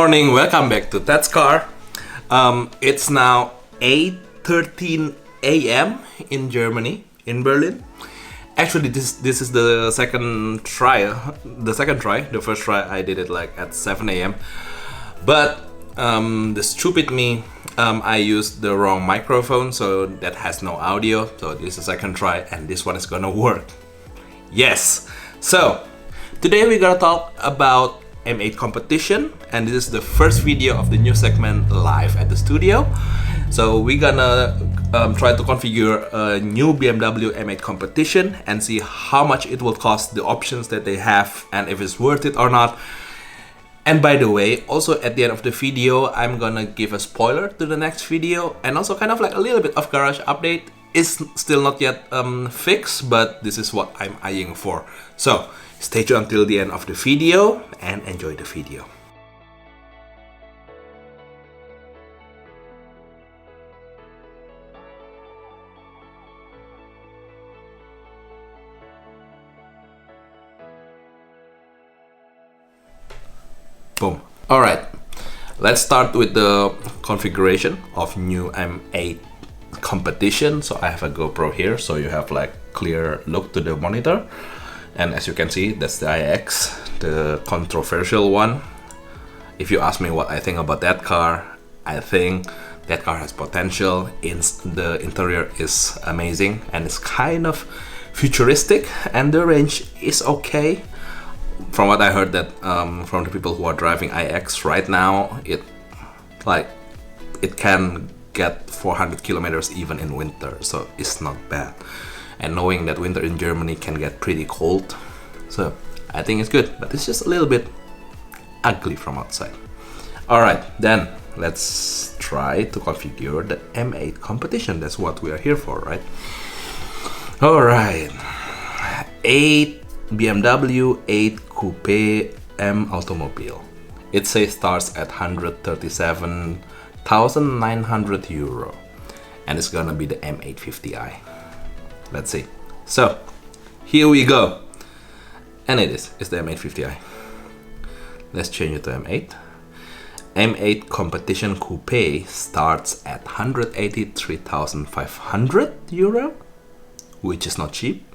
morning, welcome back to Ted's Car. It's now 8:13 a.m. in Germany, in Berlin. Actually, this is the second try. The first try I did it like at 7 a.m. But the stupid me, I used the wrong microphone, so that has no audio. So this is the second try, and this one is gonna work. Yes. So today we're gonna talk about M8 competition, and this is the first video of the new segment live at the studio. So we're gonna try to configure a new BMW M8 competition and see how much it will cost, the options that they have, and if it's worth it or not. And by the way, also at the end of the video, I'm gonna give a spoiler to the next video, and also kind of like a little bit of garage update. It's still not yet fixed, but this is what I'm eyeing for. So stay tuned until the end of the video and enjoy the video. Boom. Alright, let's start with the configuration of new M8 competition. So I have a GoPro here, so you have like clear look to the monitor. And as you can see, that's the iX, the controversial one. If you ask me what I think about that car, I think that car has potential. The interior is amazing and it's kind of futuristic, and the range is okay. From what I heard that from the people who are driving iX right now, it can get 400 kilometers even in winter, so it's not bad. And knowing that winter in Germany can get pretty cold, so I think it's good, but it's just a little bit ugly from outside. Alright, then let's try to configure the M8 competition. That's what we are here for, right? Alright, BMW 8 Coupe M Automobile. It says starts at 137,900 euro, and it's gonna be the M850i. Let's see. So here we go, and it's the M850i. Let's change it to M8. M8 Competition Coupe starts at 183,500 euro, which is not cheap.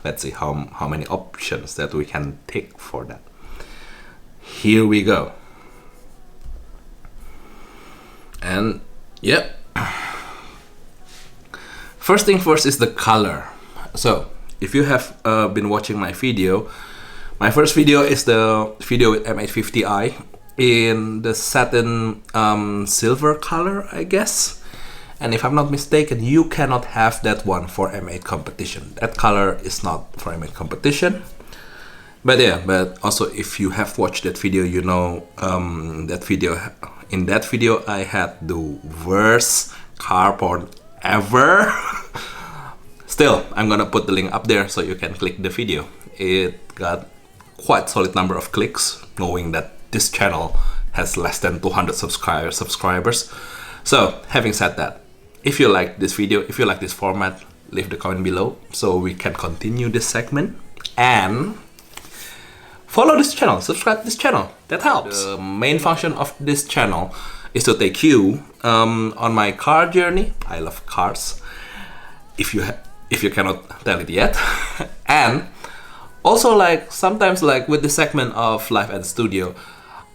Let's see how many options that we can take for that. Here we go. And yep. First thing first is the color. So if you have been watching my video, my first video is the video with M850i in the satin silver color, I guess. And if I'm not mistaken, you cannot have that one for M8 competition. That color is not for M8 competition. But yeah, but also if you have watched that video, you know that video. In that video, I had the worst car porn ever. Still, I'm gonna put the link up there so you can click the video. It got quite solid number of clicks, knowing that this channel has less than 200 subscribers. So having said that, if you like this video, if you like this format, leave the comment below so we can continue this segment, and follow this channel, subscribe to this channel. That helps. The main function of this channel is to take you on my car journey. I love cars, if you cannot tell it yet. And also, like sometimes, like with the segment of live at the studio,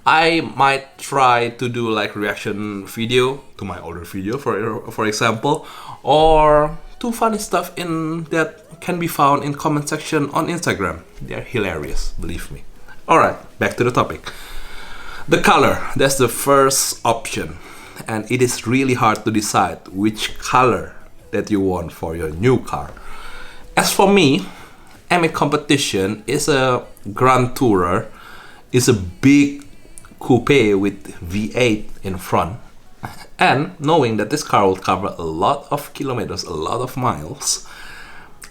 I might try to do like reaction video to my older video, for example, or to funny stuff in that can be found in comment section on Instagram. They're hilarious, believe me. Alright, back to the topic. The color, that's the first option, and it is really hard to decide which color that you want for your new car. As for me, M8 competition is a Grand Tourer, is a big coupe with V8 in front, and knowing that this car will cover a lot of kilometers, a lot of miles,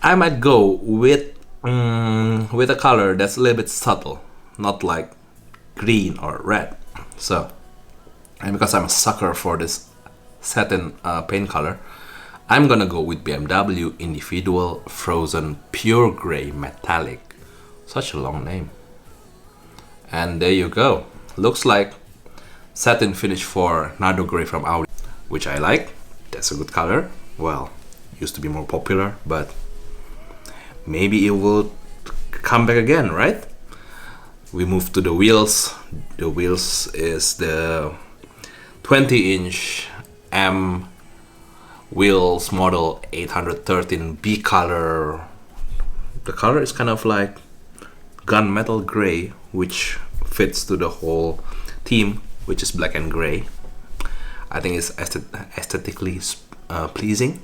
I might go with a color that's a little bit subtle, not like green or red. So, and because I'm a sucker for this satin paint color, I'm gonna go with BMW Individual Frozen Pure Grey Metallic. Such a long name. And there you go. Looks like satin finish for Nardo Grey from Audi, which I like. That's a good color. Well, used to be more popular, but maybe it will come back again, right? We move to the wheels. The wheels is the 20-inch M wheels model 813 B color. The color is kind of like gunmetal gray, which fits to the whole theme, which is black and gray. I think it's aesthetically pleasing.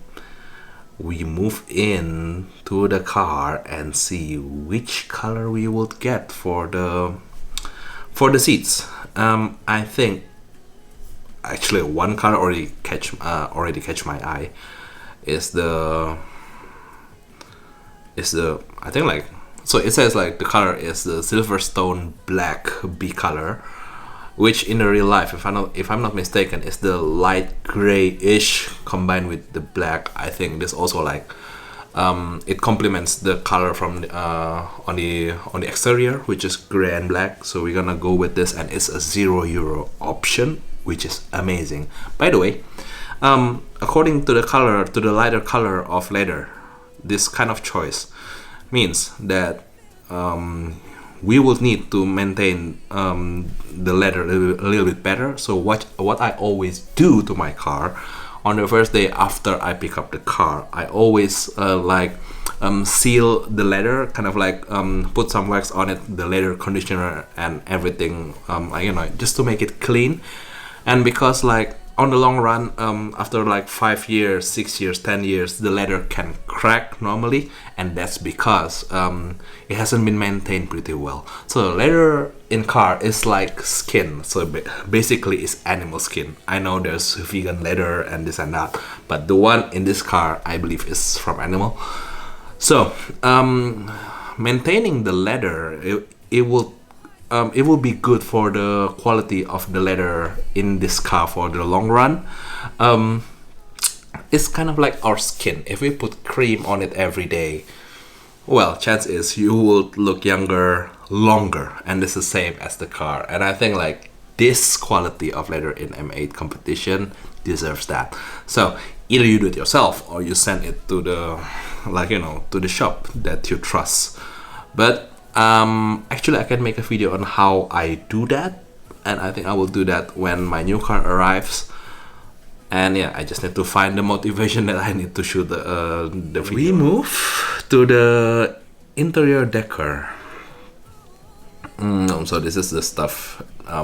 We move in to the car and see which color we would get for the seats. I think actually one color already catch my eye. Is the I think like, so it says like the color is the Silverstone black B color, which in the real life, if I'm not mistaken, is the light grayish combined with the black. I think this also like it complements the color from on the exterior, which is gray and black. So we're gonna go with this, and it's a €0 option, which is amazing. By the way, according to the color, to the lighter color of leather, this kind of choice means that we will need to maintain the leather a little bit better. So what I always do to my car on the first day after I pick up the car, I always seal the leather, kind of like put some wax on it, the leather conditioner and everything, just to make it clean. And because like on the long run, after like 5 years, 6 years, 10 years, the leather can crack normally, and that's because it hasn't been maintained pretty well. So leather in car is like skin, so basically it's animal skin. I know there's vegan leather and this and that, but the one in this car I believe is from animal. So maintaining the leather, it will be good for the quality of the leather in this car for the long run. It's kind of like our skin. If we put cream on it every day, well, chance is you will look younger longer, and it's the same as the car. And I think like this quality of leather in M8 competition deserves that. So either you do it yourself or you send it to the to the shop that you trust. But actually I can make a video on how I do that, and I think I will do that when my new car arrives. And yeah, I just need to find the motivation that I need to shoot the video. We move to the interior decor. So this is the stuff,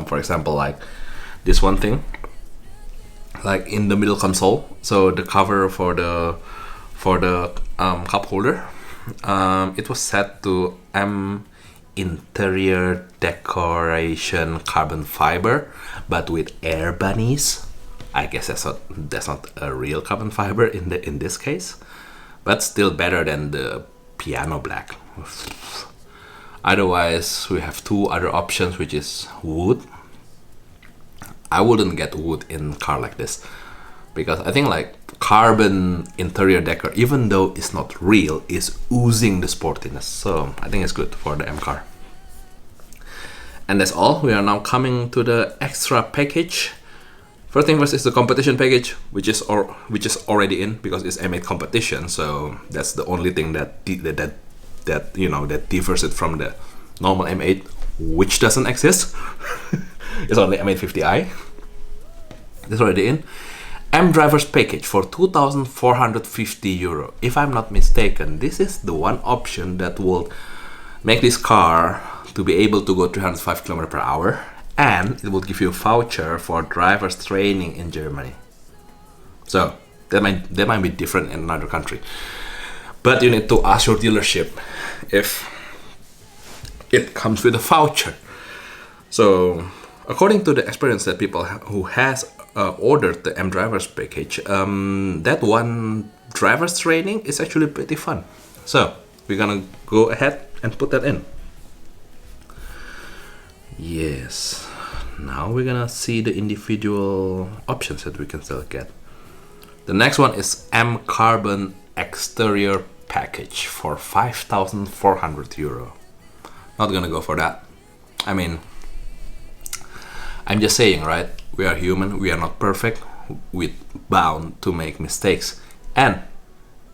for example, like this one thing, like in the middle console. So the cover for the cup holder, it was set to M interior decoration carbon fiber, but with air bunnies. I guess that's not a real carbon fiber in this case, but still better than the piano black. Otherwise, we have two other options, which is wood. I wouldn't get wood in car like this, because I think like carbon interior decor, even though it's not real, is oozing the sportiness. So I think it's good for the M car. And that's all. We are now coming to the extra package. First thing first is the competition package, which is already in because it's M8 competition. So that's the only thing that differs it from the normal M8, which doesn't exist. It's only M850i. It's already in. M driver's package for €2,450. If I'm not mistaken, this is the one option that will make this car to be able to go 305 km/h, and it will give you a voucher for driver's training in Germany. So that might be different in another country, but you need to ask your dealership if it comes with a voucher. So according to the experience that people who has ordered the M driver's package, that one driver's training is actually pretty fun. So we're gonna go ahead and put that in. Yes, now we're gonna see the individual options that we can still get. The next one is M carbon exterior package for €5,400. Not gonna go for that. I mean, I'm just saying, right? We are human, we are not perfect, we're bound to make mistakes. And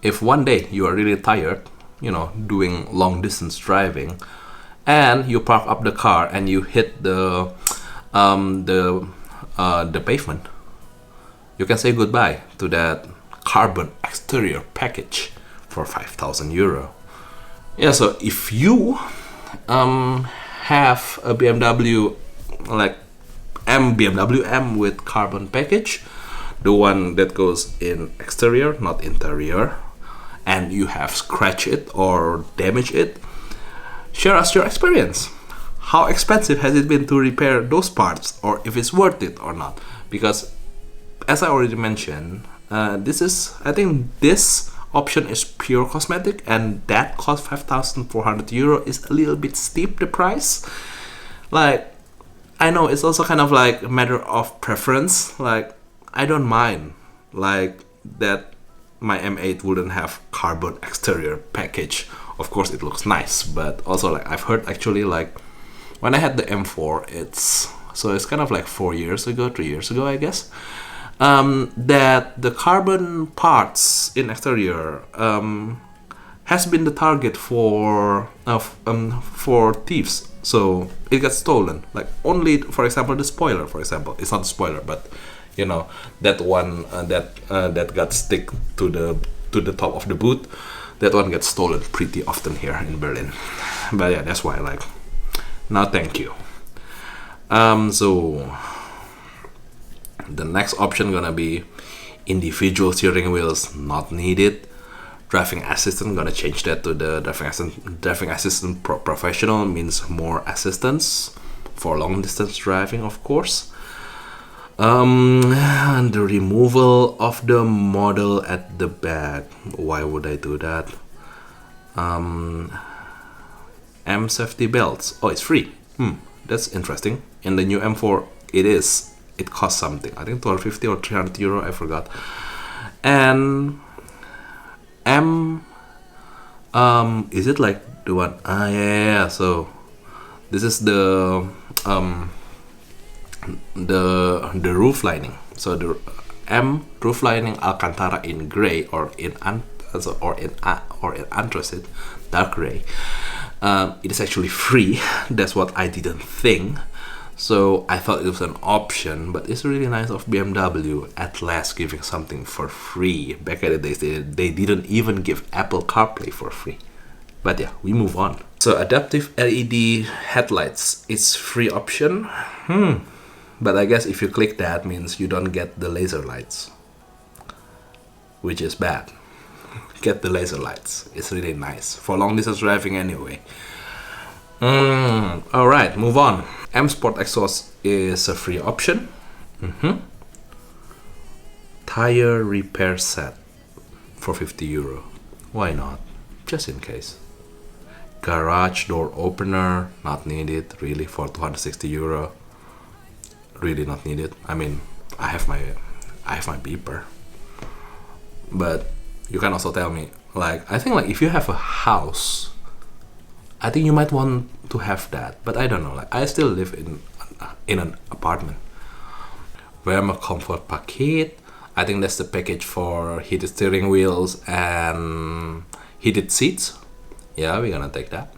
if one day you are really tired, you know, doing long distance driving, and you park up the car and you hit the pavement, you can say goodbye to that carbon exterior package for 5,000 euro. Yeah, so if you have a BMW like BMW M with carbon package, the one that goes in exterior, not interior, and you have scratched it or damaged it, share us your experience. How expensive has it been to repair those parts, or if it's worth it or not? Because as I already mentioned, I think this option is pure cosmetic, and that cost 5,400 euro is a little bit steep, the price. Like, I know it's also kind of like a matter of preference. Like, I don't mind like that my M8 wouldn't have carbon exterior package. Of course it looks nice, but also like I've heard actually like when I had the M4, it's kind of like 3 years ago I guess, that the carbon parts in exterior has been the target for thieves. So it gets stolen. Like only, for example, the spoiler. For example, it's not a spoiler, but you know that one that got stick to the top of the boot. That one gets stolen pretty often here in Berlin. But yeah, that's why like, no, thank you. So the next option gonna be individual steering wheels, not needed. Driving assistant, gonna change that to the driving assistant professional, means more assistance for long distance driving, of course. And the removal of the model at the back, why would I do that? M safety belts, oh, it's free. That's interesting. In the new M4 it costs something, I think 250 or 300 euro, I forgot. And M, is it like the one? Yeah. So this is the roof lining. So the M roof lining Alcantara in gray or in anthracite, dark gray. It is actually free. That's what I didn't think. So I thought it was an option, but it's really nice of BMW at last giving something for free. Back in the days, they didn't even give Apple CarPlay for free. But yeah, we move on. So adaptive LED headlights, it's free option. But I guess if you click that, means you don't get the laser lights, which is bad. Get the laser lights. It's really nice for long distance driving anyway. Alright, move on. M Sport exhaust is a free option. Tire repair set for 50 euro. Why not? Just in case. Garage door opener, not needed really, for 260 euro. Really not needed. I mean, I have my beeper. But you can also tell me, like, I think like if you have a house, I think you might want to have that, but I don't know. Like, I still live in an apartment. Wärme Comfort Paket, I think that's the package for heated steering wheels and heated seats. Yeah, we're gonna take that.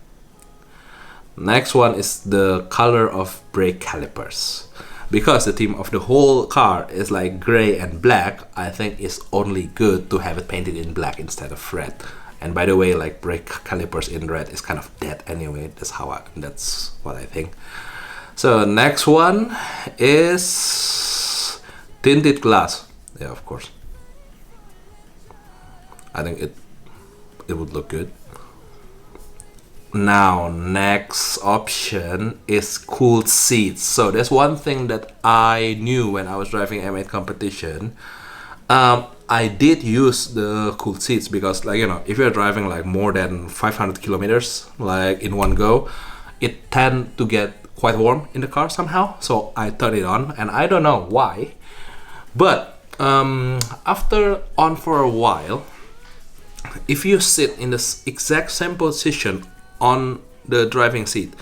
Next one is the color of brake calipers. Because the theme of the whole car is like gray and black, I think it's only good to have it painted in black instead of red. And by the way, like brake calipers in red is kind of dead anyway. That's what I think. So next one is tinted glass. Yeah, of course. I think it would look good. Now, next option is cooled seats. So there's one thing that I knew when I was driving M8 competition. I did use the cooled seats because, like, you know, if you're driving like more than 500 kilometers like in one go, it tend to get quite warm in the car somehow. So I turned it on, and I don't know why, but after on for a while, if you sit in the exact same position on the driving seat,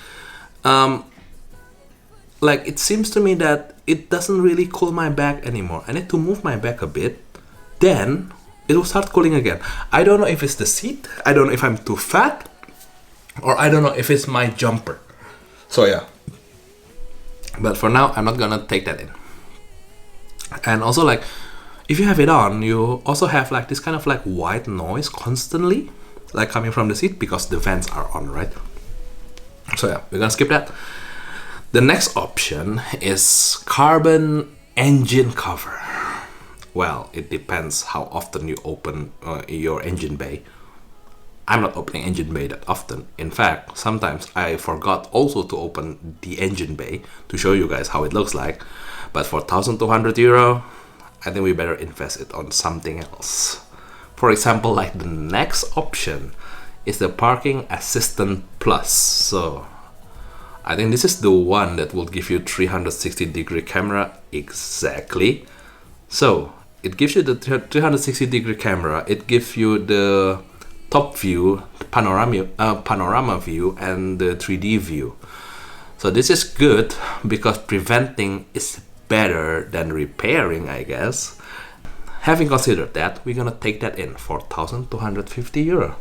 like it seems to me that it doesn't really cool my back anymore. I need to move my back a bit, then it will start cooling again. I don't know if it's the seat, I don't know if I'm too fat, or I don't know if it's my jumper. So yeah, but for now I'm not gonna take that in. And also, like, if you have it on, you also have like this kind of like white noise constantly, like coming from the seat, because the vents are on, right? So yeah, we're gonna skip that. The next option is carbon engine cover. Well, it depends how often you open your engine bay. I'm not opening engine bay that often. In fact, sometimes I forgot also to open the engine bay to show you guys how it looks like. But for €1,200, I think we better invest it on something else. For example, like the next option is the Parking Assistant Plus. So I think this is the one that will give you 360-degree camera exactly. So it gives you the 360-degree camera. It gives you the top view, panorama view, and the 3D view. So this is good because preventing is better than repairing, I guess. Having considered that, we're gonna take that in for €1,250.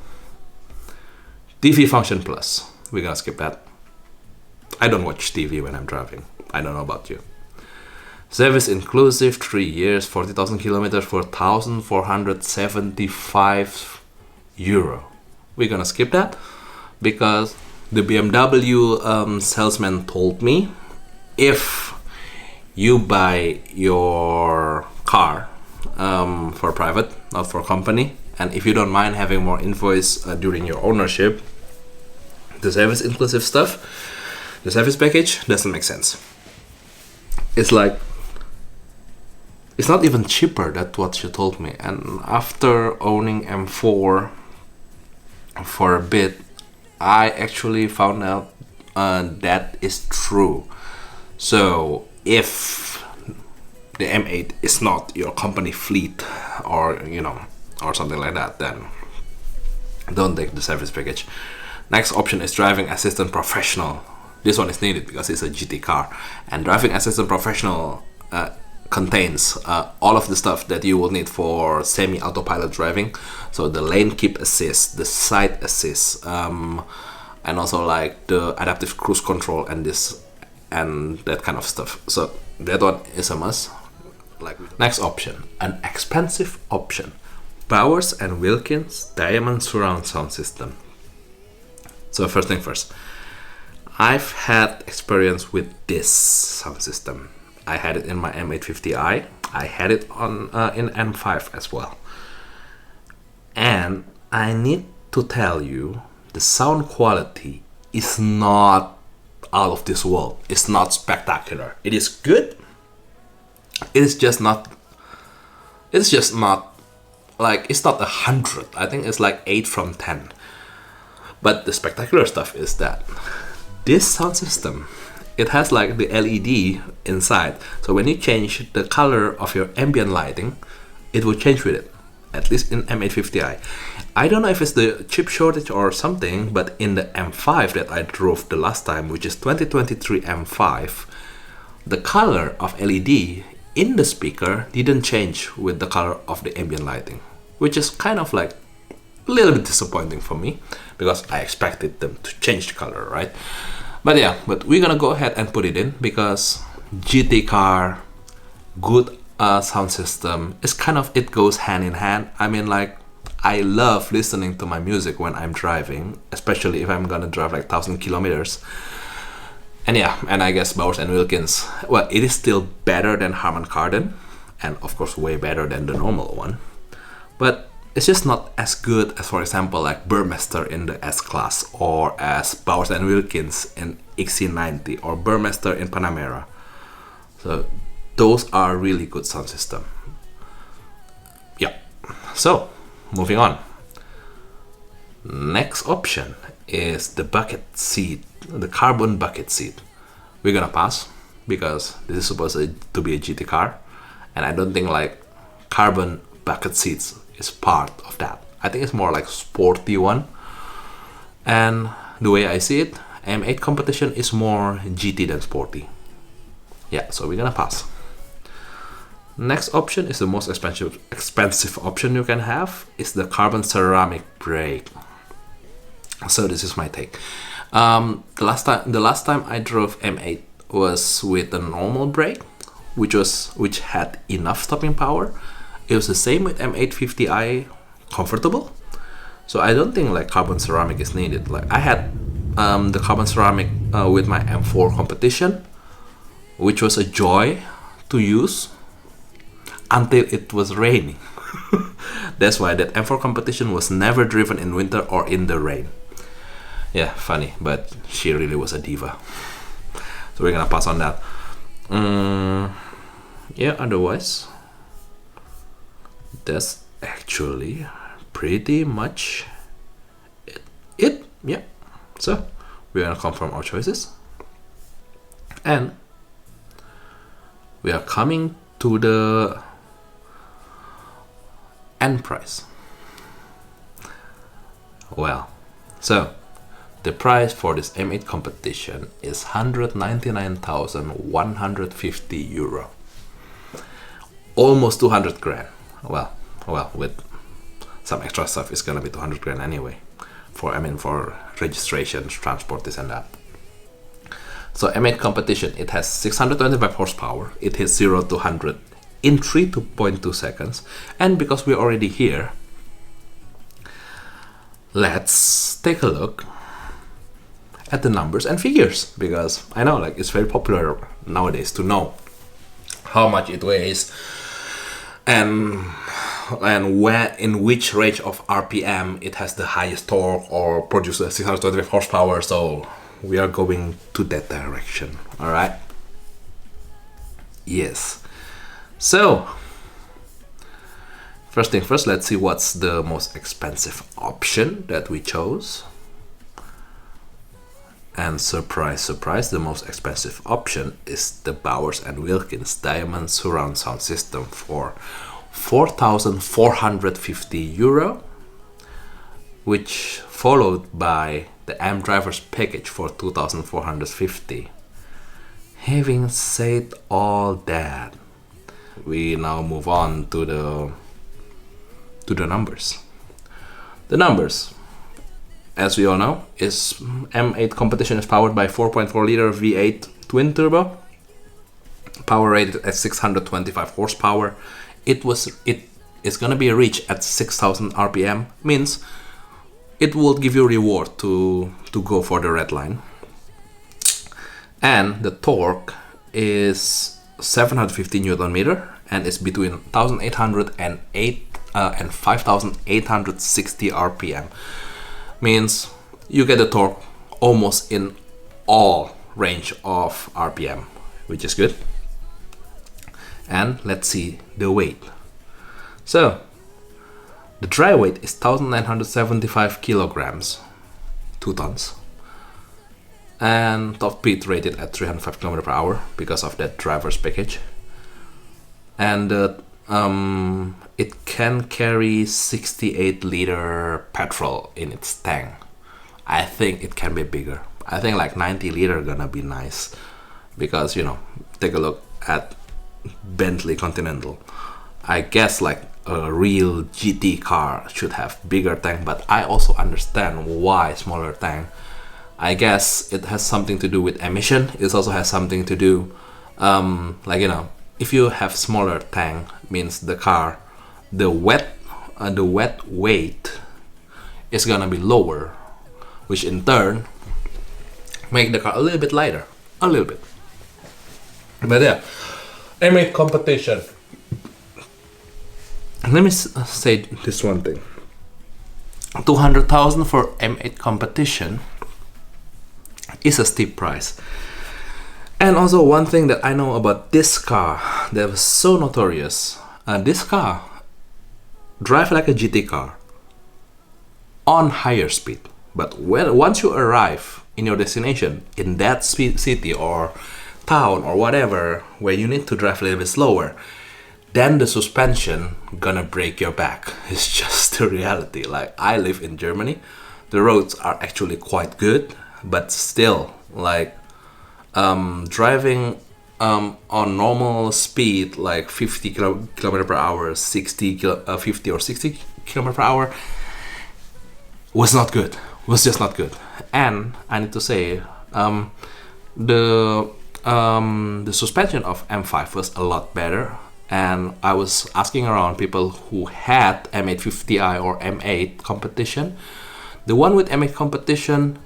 TV Function Plus, we're gonna skip that. I don't watch TV when I'm driving. I don't know about you. Service inclusive, 3 years, 40,000 kilometers for €1,475. We're gonna skip that because the BMW salesman told me if you buy your car for private, not for company, and if you don't mind having more invoice during your ownership, the service inclusive stuff, the service package doesn't make sense. It's like, it's not even cheaper than what she told me. And after owning M4 for a bit, I actually found out that is true. So if the M8 is not your company fleet, or or something like that, then don't take the service package. Next option is Driving Assistant Professional. This one is needed because it's a GT car, and Driving Assistant Professional contains all of the stuff that you will need for semi-autopilot driving. So the lane keep assist, the side assist, and also like the adaptive cruise control and that kind of stuff. So that one is a must. Next option, an expensive option, Bowers & Wilkins Diamond Surround Sound System. So first thing first, I've had experience with this sound system. I had it in my M850i. I had it on in M5 as well. And I need to tell you, the sound quality is not out of this world. It's not spectacular. It is good. It's just not like, it's not 100. I think it's like 8 from 10. But the spectacular stuff is that this sound system, it has like the LED inside. So when you change the color of your ambient lighting, it will change with it. At least in M850i. I don't know if it's the chip shortage or something, but in the M5 that I drove the last time, which is 2023 M5, the color of LED in the speaker didn't change with the color of the ambient lighting, which is kind of like a little bit disappointing for me because I expected them to change the color, right? But yeah, but we're gonna go ahead and put it in because GT car, good sound system, is kind of, it goes hand in hand. I mean, like, I love listening to my music when I'm driving, especially if I'm gonna drive like 1,000 kilometers. And yeah, and I guess Bowers & Wilkins, well, it is still better than Harman Kardon, and of course way better than the normal one, but it's just not as good as, for example, like Burmester in the S-Class, or as Bowers & Wilkins in XC90, or Burmester in Panamera. So those are really good sound system. Yeah, so moving on. Next option is the bucket seat, the carbon bucket seat. We're gonna pass because this is supposed to be a GT car, and I don't think like carbon bucket seats is part of that. I think it's more like sporty one, and the way I see it, M8 competition is more GT than sporty. Yeah, so we're gonna pass. Next option is the most expensive option you can have, is the carbon ceramic brake. So this is my take. The last time I drove M8 was with a normal brake, which had enough stopping power. It was the same with M850i comfortable. So I don't think like carbon ceramic is needed. Like I had the carbon ceramic with my M4 competition, which was a joy to use until it was raining. That's why that M4 competition was never driven in winter or in the rain. Yeah, funny, but she really was a diva. So we're gonna pass on that. Yeah, otherwise, that's actually pretty much it. Yeah. So we're gonna confirm our choices, and we are coming to the end price. Well, so the price for this M8 competition is 199,150 euro. Almost 200 grand. Well, with some extra stuff, it's gonna be 200 grand anyway. For registrations, transport, this and that. So M8 competition, it has 625 horsepower. It hits 0 to 100 in 3.2 seconds. And because we're already here, let's take a look at the numbers and figures, because I know like it's very popular nowadays to know how much it weighs and where, in which range of RPM it has the highest torque or produces 625 horsepower. So we are going to that direction. All right. Yes. So first thing first, let's see what's the most expensive option that we chose. And surprise, surprise, the most expensive option is the Bowers & Wilkins Diamond Surround Sound System for 4,450 euro, which followed by the AM Drivers package for 2,450. Having said all that, we now move on to the numbers. The numbers, as we all know, is M8 competition is powered by 4.4 liter V8 twin turbo, power rated at 625 horsepower. It is gonna be reached at 6,000 RPM, means it will give you reward to go for the red line. And the torque is 750 Newton meter and is between 1,808 and 5,860 RPM. Means you get the torque almost in all range of RPM, which is good. And let's see the weight. So the dry weight is 1,975 kilograms, 2 tons, and top speed rated at 305 km per hour because of that driver's package. And it can carry 68 liter petrol in its tank. I think it can be bigger. I think like 90 liter gonna be nice, because take a look at Bentley Continental. I guess like a real GT car should have bigger tank, but I also understand why smaller tank. I guess it has something to do with emission. It also has something to do if you have smaller tank, means the car, the wet weight is gonna be lower, which in turn make the car a little bit lighter, a little bit. But yeah, M8 competition. Let me say this one thing: 200,000 for M8 competition is a steep price. And also one thing that I know about this car that was so notorious, this car drive like a GT car on higher speed, but once you arrive in your destination, in that city or town or whatever, where you need to drive a little bit slower, then the suspension gonna break your back. It's just the reality. Like, I live in Germany, the roads are actually quite good, but still, like, driving on normal speed, like 50 kilometer per hour, 50 or 60 kilometer per hour, was not good. Was just not good. And I need to say, the suspension of M5 was a lot better. And I was asking around people who had M850i or M8 competition. The one with M8 competition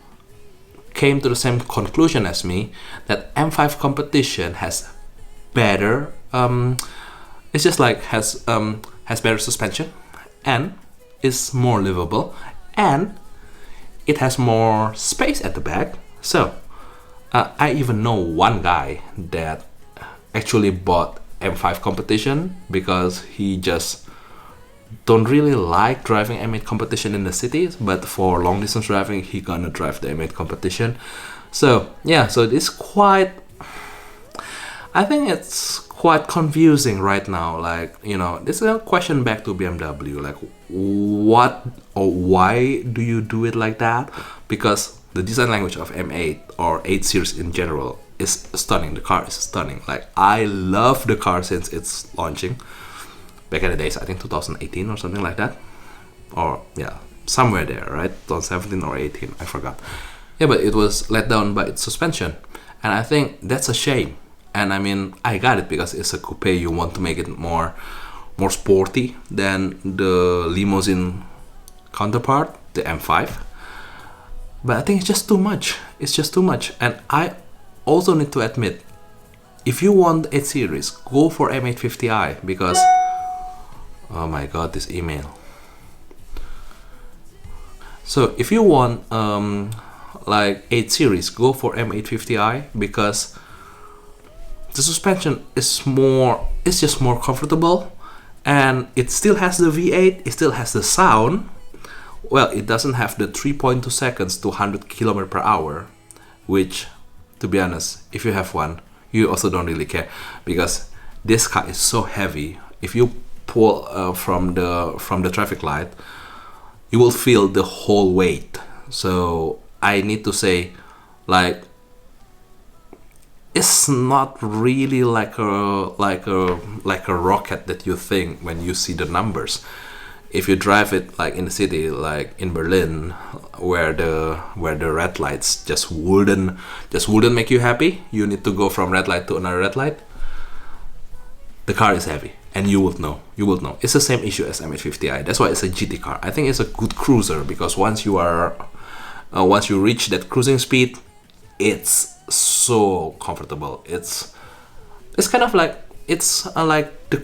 came to the same conclusion as me, that M5 competition has better, it's just like has better suspension, and is more livable, and it has more space at the back. So I even know one guy that actually bought M5 competition because he just don't really like driving M8 competition in the cities, but for long distance driving he gonna drive the M8 competition. So yeah, so it's quite, I think it's quite confusing right now. Like, you know, this is a question back to BMW, like what or why do you do it like that? Because the design language of M8 or 8 series in general is stunning. The car is stunning. Like, I love the car since it's launching back in the days, I think 2018 or something like that, or yeah, somewhere there, right? 2017 or 18, I forgot. Yeah, but it was let down by its suspension, and I think that's a shame. And I mean, I got it because it's a coupe. You want to make it more sporty than the limousine counterpart, the M5. But I think it's just too much. It's just too much. And I also need to admit, if you want 8 series, go for M850i, because oh my god, this email. So if you want like 8 series, go for M850i, because the suspension is just more comfortable, and it still has the V8, it still has the sound. Well, it doesn't have the 3.2 seconds to 100 km per hour, which, to be honest, if you have one, you also don't really care, because this car is so heavy. If you pull from the traffic light, you will feel the whole weight. So I need to say, like, it's not really like a rocket that you think when you see the numbers. If you drive it like in the city, like in Berlin, where the red lights just wouldn't make you happy, you need to go from red light to another red light. The car is heavy, and you will know. It's the same issue as M850i. That's why it's a GT car. I think it's a good cruiser, because once you reach that cruising speed, it's so comfortable. It's kind of like, it's like the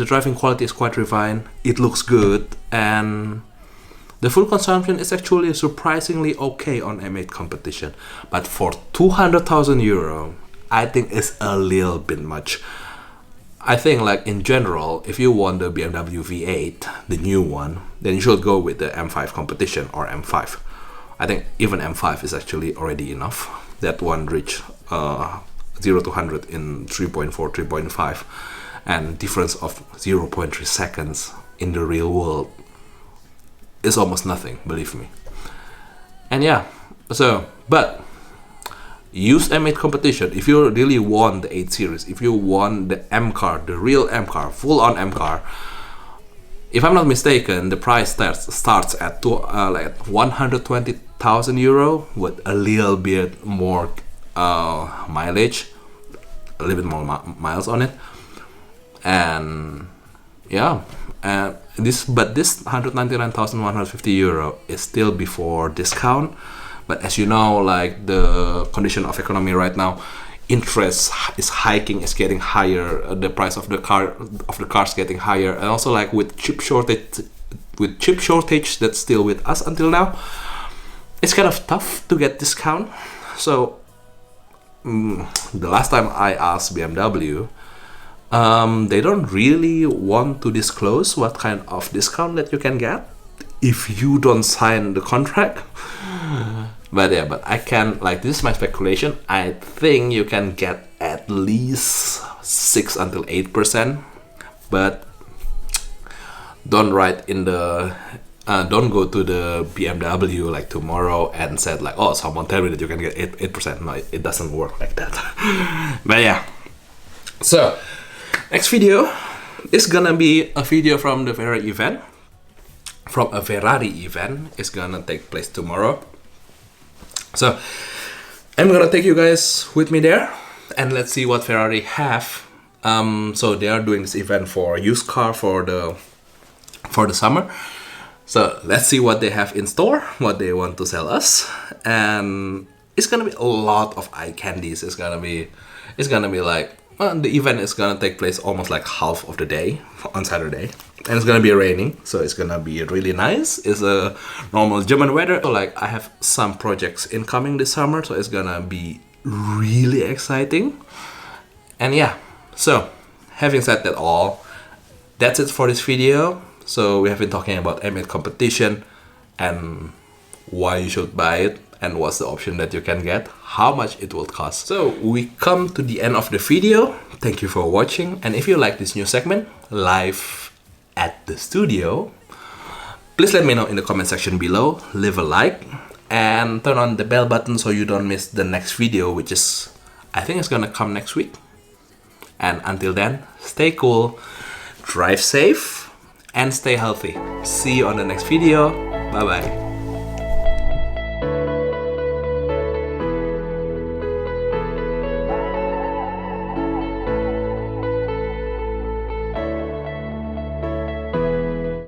driving quality is quite refined. It looks good, and the fuel consumption is actually surprisingly okay on M8 competition. But for 200,000 euro, I think it's a little bit much. I think, like, in general, if you want the BMW V8, the new one, then you should go with the M5 competition or M5. I think even M5 is actually already enough. That one reached 0 to 100 in 3.4, 3.5, and difference of 0.3 seconds in the real world is almost nothing, believe me. And yeah, so, but use M8 competition if you really want the 8 series, if you want the M car, the real M car, full on M car. If I'm not mistaken, the price starts at like 120,000 euro with a little bit more mileage, a little bit more miles on it. And yeah, this 199,150 euro is still before discount. But as you know, like, the condition of economy right now, interest is hiking, is getting higher, the price of the cars getting higher, and also, like, with chip shortage that's still with us until now, it's kind of tough to get discount. So the last time I asked BMW, they don't really want to disclose what kind of discount that you can get if you don't sign the contract. But yeah, but I can, like, this is my speculation, I think you can get at least 6 until 8%, but don't write in the don't go to the BMW like tomorrow and said, like, oh, someone tell me that you can get 8%. No, it doesn't work like that. But yeah, So next video is gonna be a video from the Ferrari event. From a Ferrari event. It's gonna take place tomorrow. So I'm gonna take you guys with me there, and let's see what Ferrari have. So they are doing this event for used car for the summer. So let's see what they have in store, what they want to sell us, and it's gonna be a lot of eye candies. It's gonna be like, well, the event is gonna take place almost like half of the day on Saturday, and it's gonna be raining, so it's gonna be really nice. It's a normal German weather. So like I have some projects incoming this summer, so it's gonna be really exciting. And yeah, so having said that all, that's it for this video. So we have been talking about M8 competition and why you should buy it and what's the option that you can get, how much it will cost. So we come to the end of the video. Thank you for watching, and if you like this new segment, live at the studio, please let me know in the comment section below, leave a like, and turn on the bell button so you don't miss the next video, which is, I think it's gonna come next week. And until then, stay cool, drive safe, and stay healthy. See you on the next video. Bye bye.